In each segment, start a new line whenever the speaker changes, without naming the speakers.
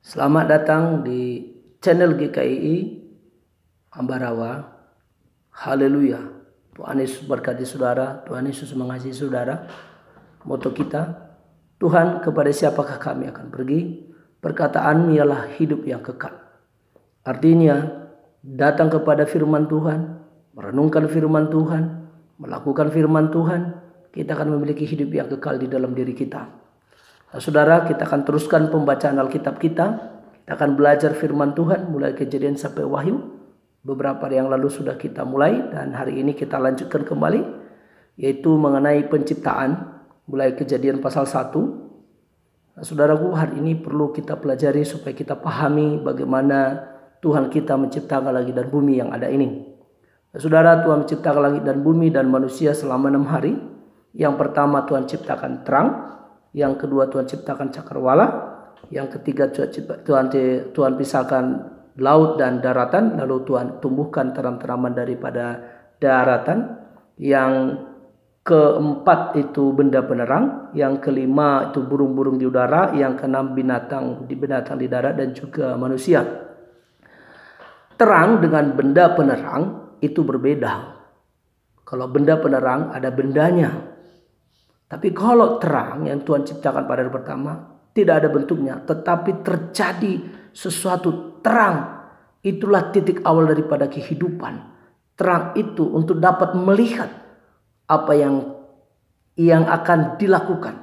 Selamat datang di channel GKII Ambarawa. Haleluya. Tuhan Yesus berkati saudara, Tuhan Yesus mengasihi saudara. Moto kita, Tuhan, kepada siapakah kami akan pergi? Perkataan ialah hidup yang kekal. Artinya, datang kepada firman Tuhan, merenungkan firman Tuhan, melakukan firman Tuhan, kita akan memiliki hidup yang kekal di dalam diri kita. Nah, saudara, kita akan teruskan pembacaan Alkitab kita. Kita akan belajar firman Tuhan mulai Kejadian sampai Wahyu. Beberapa hari yang lalu sudah kita mulai dan hari ini kita lanjutkan kembali, yaitu mengenai penciptaan mulai Kejadian pasal 1. Nah, saudaraku, hari ini perlu kita pelajari supaya kita pahami bagaimana Tuhan kita menciptakan langit dan bumi yang ada ini. Nah, saudara, Tuhan menciptakan langit dan bumi dan manusia selama 6 hari. Yang pertama Tuhan ciptakan terang. Yang kedua Tuhan ciptakan cakrawala. Yang ketiga Tuhan pisahkan laut dan daratan. Lalu Tuhan tumbuhkan teram-teraman daripada daratan. Yang keempat itu benda penerang. Yang kelima itu burung-burung di udara. Yang keenam binatang di darat dan juga manusia. Terang dengan benda penerang itu berbeda. Kalau benda penerang ada bendanya. Tapi kalau terang yang Tuhan ciptakan pada hari pertama tidak ada bentuknya, tetapi terjadi sesuatu terang. Itulah titik awal daripada kehidupan. Terang itu untuk dapat melihat apa yang akan dilakukan.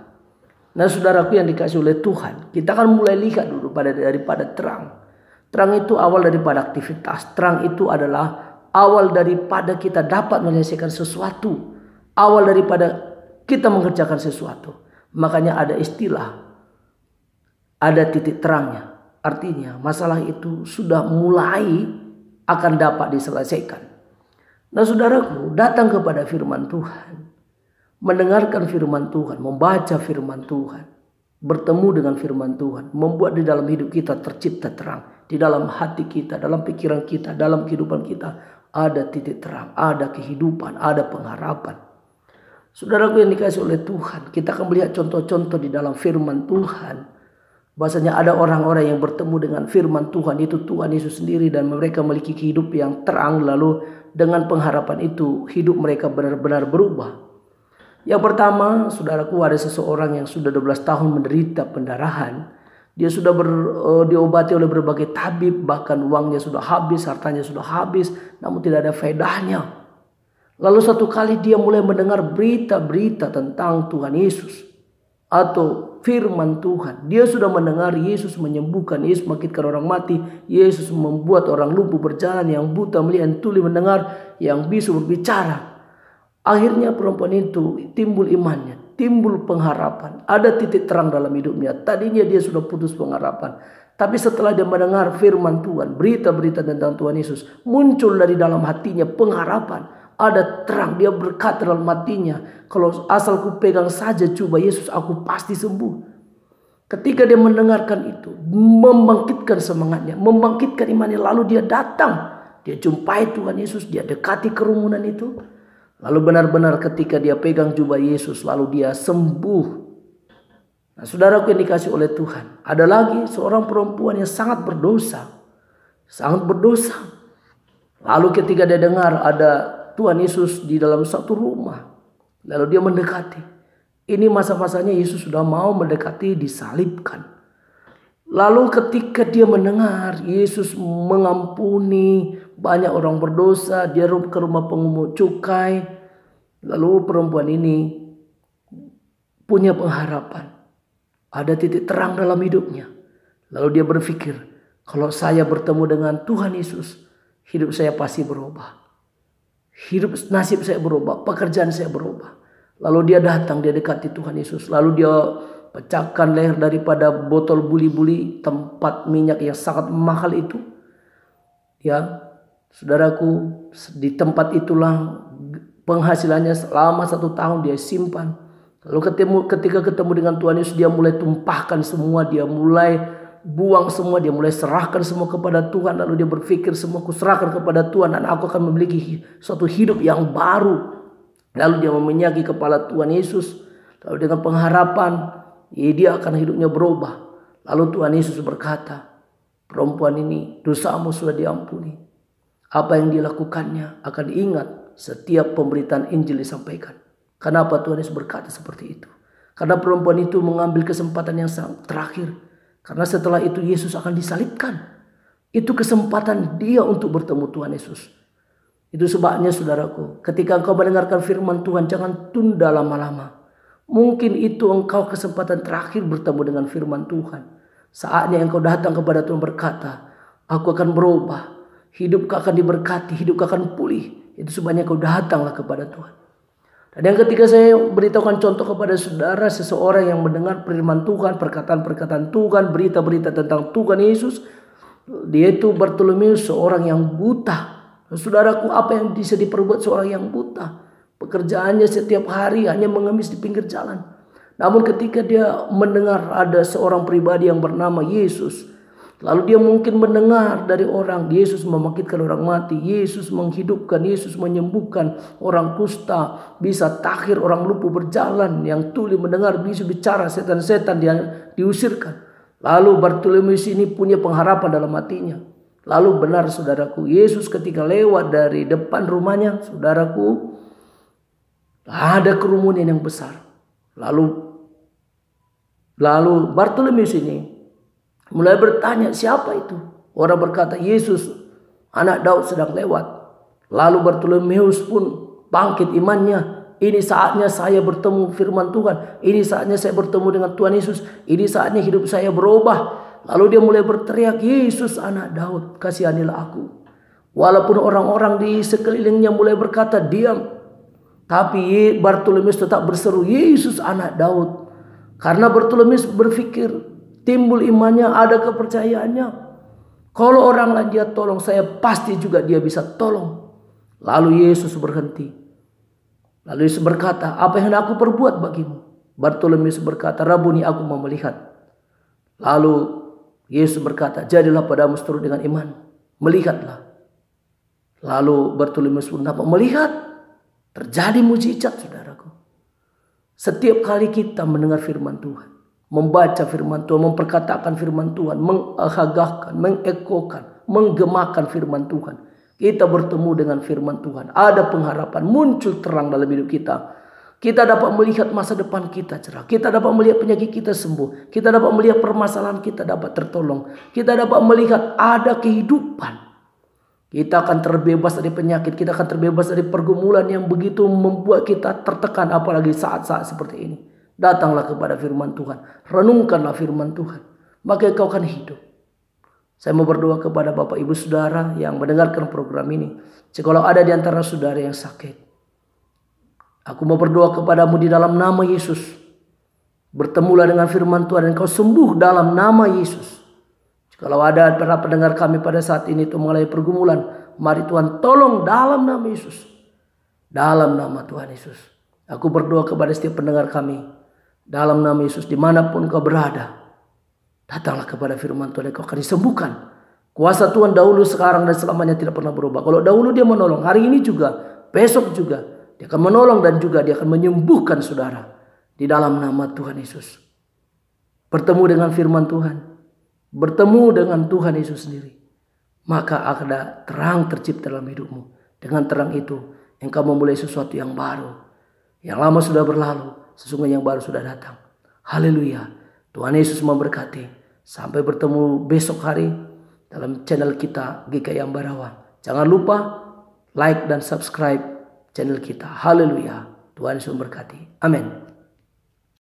Nah, saudaraku yang dikasih oleh Tuhan, kita akan mulai lihat dulu daripada terang. Terang itu awal daripada aktivitas. Terang itu adalah awal daripada kita dapat menyelesaikan sesuatu. Awal daripada kita mengerjakan sesuatu. Makanya ada istilah, ada titik terangnya. Artinya masalah itu sudah mulai akan dapat diselesaikan. Nah, saudaraku, datang kepada firman Tuhan, mendengarkan firman Tuhan, membaca firman Tuhan, bertemu dengan firman Tuhan, membuat di dalam hidup kita tercipta terang. Di dalam hati kita, dalam pikiran kita, dalam kehidupan kita ada titik terang, ada kehidupan, ada pengharapan. Saudaraku yang dikasih oleh Tuhan, kita akan melihat contoh-contoh di dalam firman Tuhan. Bahasanya ada orang-orang yang bertemu dengan firman Tuhan, itu Tuhan Yesus sendiri, dan mereka memiliki hidup yang terang. Lalu dengan pengharapan itu hidup mereka benar-benar berubah. Yang pertama, saudaraku, ada seseorang yang sudah 12 tahun menderita pendarahan. Dia sudah diobati oleh berbagai tabib, bahkan uangnya sudah habis, hartanya sudah habis, namun tidak ada faedahnya. Lalu satu kali dia mulai mendengar berita-berita tentang Tuhan Yesus atau firman Tuhan. Dia sudah mendengar Yesus menyembuhkan, Yesus membangkitkan orang mati, Yesus membuat orang lumpuh berjalan, yang buta melihat, yang tuli mendengar, yang bisu berbicara. Akhirnya perempuan itu timbul imannya, timbul pengharapan. Ada titik terang dalam hidupnya. Tadinya dia sudah putus pengharapan. Tapi setelah dia mendengar firman Tuhan, berita-berita tentang Tuhan Yesus, muncul dari dalam hatinya pengharapan. Ada terang. Dia berkata dalam hatinya, kalau asal ku pegang saja coba Yesus, aku pasti sembuh. Ketika dia mendengarkan itu, membangkitkan semangatnya, membangkitkan imannya. Lalu dia datang, dia jumpai Tuhan Yesus, dia dekati kerumunan itu. Lalu benar-benar ketika dia pegang jubah Yesus, lalu dia sembuh. Nah, saudaraku yang dikasih oleh Tuhan, ada lagi seorang perempuan yang sangat berdosa. Sangat berdosa. Lalu ketika dia dengar ada Tuhan Yesus di dalam satu rumah, lalu dia mendekati. Ini masa-masanya Yesus sudah mau mendekati, disalibkan. Lalu ketika dia mendengar Yesus mengampuni banyak orang berdosa, dia ke rumah pengungut cukai. Lalu perempuan ini punya pengharapan. Ada titik terang dalam hidupnya. Lalu dia berpikir, kalau saya bertemu dengan Tuhan Yesus, hidup saya pasti berubah. Nasib saya berubah, pekerjaan saya berubah. Lalu dia datang, dia dekati Tuhan Yesus. Lalu dia pecahkan leher daripada botol buli-buli, tempat minyak yang sangat mahal itu. Ya, saudaraku, di tempat itulah penghasilannya selama 1 tahun dia simpan. Lalu ketika ketemu dengan Tuhan Yesus, dia mulai tumpahkan semua, dia mulai buang semua, dia mulai serahkan semua kepada Tuhan. Lalu dia berpikir, semua aku serahkan kepada Tuhan dan aku akan memiliki suatu hidup yang baru. Lalu dia meminjaki kepala Tuhan Yesus. Lalu dengan pengharapan dia akan hidupnya berubah. Lalu Tuhan Yesus berkata, perempuan ini dosamu sudah diampuni. Apa yang dilakukannya akan diingat setiap pemberitaan Injil disampaikan. Kenapa Tuhan Yesus berkata seperti itu? Karena perempuan itu mengambil kesempatan yang terakhir. Karena setelah itu Yesus akan disalibkan. Itu kesempatan dia untuk bertemu Tuhan Yesus. Itu sebabnya saudaraku, ketika engkau mendengarkan firman Tuhan, jangan tunda lama-lama. Mungkin itu engkau kesempatan terakhir bertemu dengan firman Tuhan. Saatnya engkau datang kepada Tuhan berkata, aku akan berubah. Hidupku akan diberkati, hidupku akan pulih. Itu sebabnya engkau datanglah kepada Tuhan. Dan yang ketiga, saya beritahukan contoh kepada saudara, seseorang yang mendengar firman Tuhan, perkataan-perkataan Tuhan, berita-berita tentang Tuhan Yesus. Dia itu Bartolomeus, seorang yang buta. Saudaraku, apa yang bisa diperbuat seorang yang buta? Pekerjaannya setiap hari hanya mengemis di pinggir jalan. Namun ketika dia mendengar ada seorang pribadi yang bernama Yesus, lalu dia mungkin mendengar dari orang, Yesus membangkitkan orang mati, Yesus menghidupkan, Yesus menyembuhkan orang kusta, bisa takhir orang lumpuh berjalan, yang tuli mendengar, bisa bicara, setan-setan yang diusirkan. Lalu Bartolomeus ini punya pengharapan dalam hatinya. Lalu benar saudaraku, Yesus ketika lewat dari depan rumahnya, saudaraku, ada kerumunan yang besar. Lalu Bartolomeus ini mulai bertanya, siapa itu? Orang berkata, Yesus, anak Daud sedang lewat. Lalu Bartolomeus pun bangkit imannya. Ini saatnya saya bertemu firman Tuhan. Ini saatnya saya bertemu dengan Tuhan Yesus. Ini saatnya hidup saya berubah. Lalu dia mulai berteriak, Yesus anak Daud, kasihanilah aku. Walaupun orang-orang di sekelilingnya mulai berkata, diam. Tapi Bartolomeus tetap berseru, Yesus anak Daud. Karena Bartolomeus berpikir, timbul imannya, ada kepercayaannya. Kalau orang lain dia tolong, saya pasti juga dia bisa tolong. Lalu Yesus berhenti. Lalu Yesus berkata, apa yang aku perbuat bagimu? Bartolomeus berkata, Rabuni, aku mau melihat. Lalu Yesus berkata, jadilah padamu seturut dengan iman. Melihatlah. Lalu Bartolomeus pun dapat melihat. Terjadi mujizat, saudaraku. Setiap kali kita mendengar firman Tuhan, membaca firman Tuhan, memperkatakan firman Tuhan, mengagahkan, mengekokan, menggemakan firman Tuhan, kita bertemu dengan firman Tuhan. Ada pengharapan, muncul terang dalam hidup kita. Kita dapat melihat masa depan kita cerah. Kita dapat melihat penyakit kita sembuh. Kita dapat melihat permasalahan kita dapat tertolong. Kita dapat melihat ada kehidupan. Kita akan terbebas dari penyakit. Kita akan terbebas dari pergumulan yang begitu membuat kita tertekan. Apalagi saat-saat seperti ini. Datanglah kepada firman Tuhan. Renungkanlah firman Tuhan. Maka kau akan hidup. Saya mau berdoa kepada Bapak Ibu Saudara yang mendengarkan program ini. Jikalau ada di antara saudara yang sakit, aku mau berdoa kepadamu di dalam nama Yesus. Bertemulah dengan firman Tuhan dan kau sembuh dalam nama Yesus. Kalau ada para pendengar kami pada saat ini itu mengalami pergumulan, mari Tuhan tolong dalam nama Yesus. Dalam nama Tuhan Yesus. Aku berdoa kepada setiap pendengar kami. Dalam nama Yesus, dimanapun kau berada, datanglah kepada firman Tuhan dan kau akan disembuhkan. Kuasa Tuhan dahulu, sekarang, dan selamanya tidak pernah berubah. Kalau dahulu dia menolong, hari ini juga, besok juga, dia akan menolong dan juga dia akan menyembuhkan saudara. Di dalam nama Tuhan Yesus. Bertemu dengan firman Tuhan. Bertemu dengan Tuhan Yesus sendiri. Maka ada terang tercipta dalam hidupmu. Dengan terang itu, engkau memulai sesuatu yang baru. Yang lama sudah berlalu, sesungguhnya yang baru sudah datang. Haleluya. Tuhan Yesus memberkati. Sampai bertemu besok hari dalam channel kita GKI Ambarawa. Jangan lupa like dan subscribe channel kita. Haleluya. Tuhan Yesus memberkati. Amin.